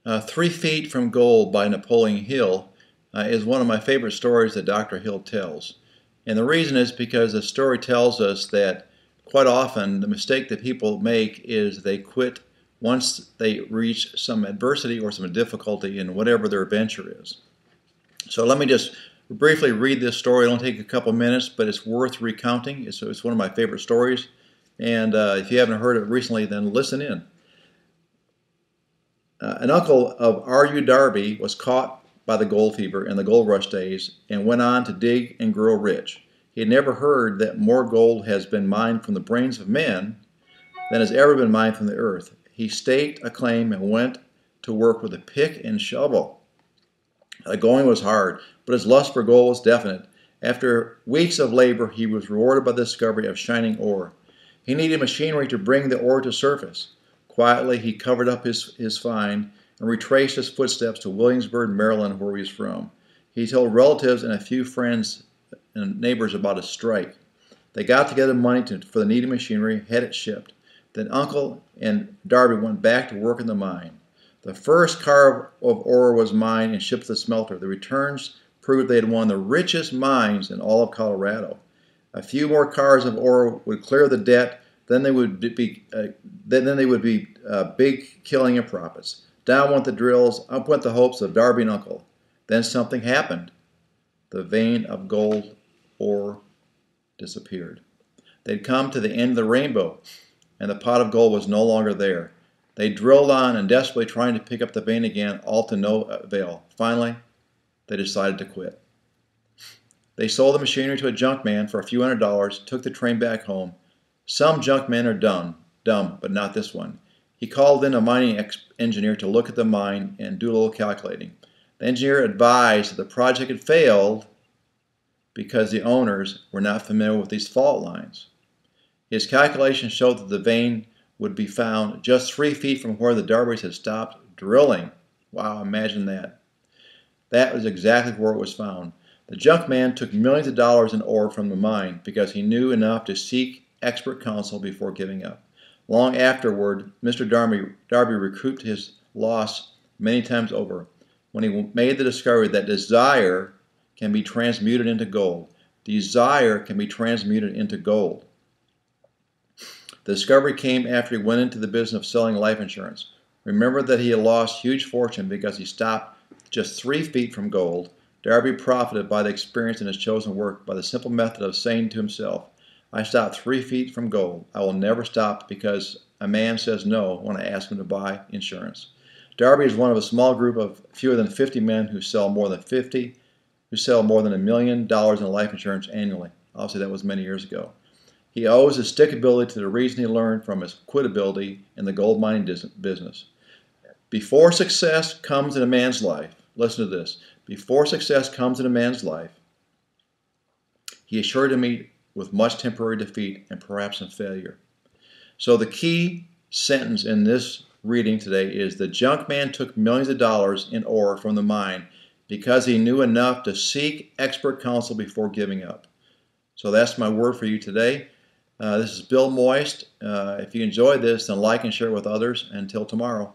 3 Feet from Gold by Napoleon Hill is one of my favorite stories that Dr. Hill tells. And the reason is because the story tells us that quite often the mistake that people make is they quit once they reach some adversity or some difficulty in whatever their venture is. So let me just briefly read this story. It'll take a couple minutes, but it's worth recounting. It's one of my favorite stories. And if you haven't heard it recently, then listen in. An uncle of R.U. Darby was caught by the gold fever in the gold rush days and went on to dig and grow rich. He had never heard that more gold has been mined from the brains of men than has ever been mined from the earth. He staked a claim and went to work with a pick and shovel. The going was hard, but his lust for gold was definite. After weeks of labor, he was rewarded by the discovery of shining ore. He needed machinery to bring the ore to surface. Quietly, he covered up his find and retraced his footsteps to Williamsburg, Maryland, where he was from. He told relatives and a few friends and neighbors about a strike. They got together money for the needed machinery, had it shipped. Then Uncle and Darby went back to work in the mine. The first car of ore was mined and shipped to the smelter. The returns proved they had one of the richest mines in all of Colorado. A few more cars of ore would clear the debt. Then they would be big killing and profits. Down went the drills, up went the hopes of Darby and Uncle. Then something happened. The vein of gold ore disappeared. They'd come to the end of the rainbow, and the pot of gold was no longer there. They drilled on and desperately trying to pick up the vein again, all to no avail. Finally, they decided to quit. They sold the machinery to a junk man for a few $100s, took the train back home. Some junk men are dumb, but not this one. He called in a mining engineer to look at the mine and do a little calculating. The engineer advised that the project had failed because the owners were not familiar with these fault lines. His calculations showed that the vein would be found just 3 feet from where the Darbys had stopped drilling. Wow, imagine that. That was exactly where it was found. The junk man took millions of dollars in ore from the mine because he knew enough to seek expert counsel before giving up. Long afterward, Mr. Darby recouped his loss many times over when he made the discovery that desire can be transmuted into gold. Desire can be transmuted into gold. The discovery came after he went into the business of selling life insurance. Remember that he had lost huge fortune because he stopped just 3 feet from gold. Darby profited by the experience in his chosen work by the simple method of saying to himself, I stopped 3 feet from gold. I will never stop because a man says no when I ask him to buy insurance. Darby is one of a small group of fewer than 50 men who sell more than $1 million in life insurance annually. Obviously, that was many years ago. He owes his stickability to the reason he learned from his quitability in the gold mining business. Before success comes in a man's life, listen to this, before success comes in a man's life, he is sure to meet with much temporary defeat and perhaps some failure. So the key sentence in this reading today is the junk man took millions of dollars in ore from the mine because he knew enough to seek expert counsel before giving up. So that's my word for you today. This is Bill Moist. If you enjoyed this, then like and share it with others. Until tomorrow.